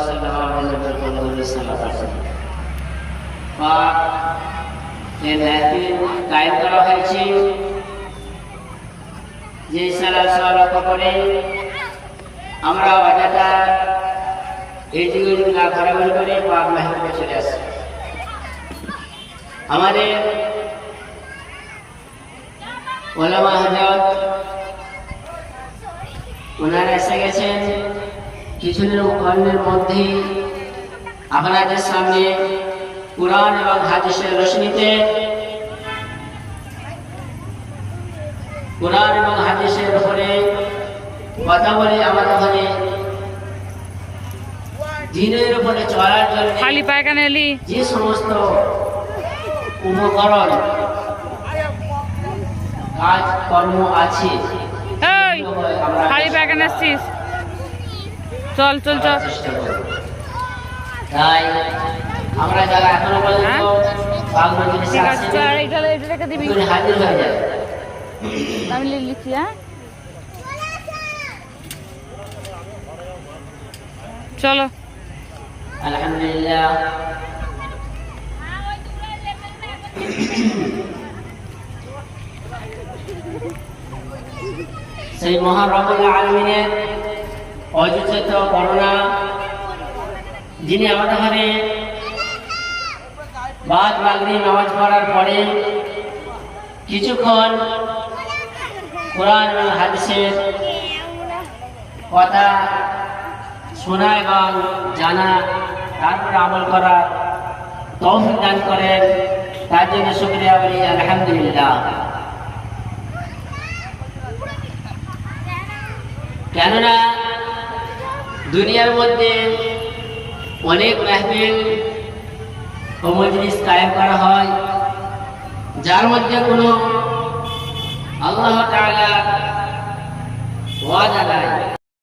সাল্লাল্লাহু আলাইহি ওয়াসাল্লাম পাক এই মাহফিল কায়েম করা হয়েছে যে সালাত করে আমরা বাজাটা এইদিকে না ঘোরাঘুরি করে পাক মাহফিলে চলে আসি। আমাদের ওলামা হযরত ওনারা এসে গেছেন, কিছুক্ষণের মধ্যেই আপনাদের সামনে কুরআন এবং হাদিসের রোশনীতে কুরআন এবং হাদিসের উপরে কথা বলে আমাদের ওখানে দিনের উপরে চলার জন্য খালি পায়খানা এলি যে সমস্ত উপকরণ কাজ কর্ম আছে খালি পায়খানা আসছিস, চল চল চল। তাই আমরা যারা এখনো পর্যন্ত বাগ মজলিসে আছি এটা রেখে দিবি, হাজির হয়ে যায়। আমি লিখছি। হ্যাঁ চলো। আলহামদুলিল্লাহ সেই মহান রব্বুল আলামিনের অযুত করুণা, যিনি আমাদের ঘরে বাদ মাগরিব নামাজ পড়ার পরে কিছুক্ষণ কোরআন এবং হাদিসের কথা শোনা এবং জানা, তারপরে আমল করা তৌফিক দান করেন, তার জন্য শুকরিয়া বলি আলহামদুলিল্লাহ। কেননা দুনিয়ার মধ্যে অনেক মাহফিল ও মজলিস কায়েম করা হয়, যার মধ্যে কোনো আল্লাহ তাআলা ওয়াদা নাই।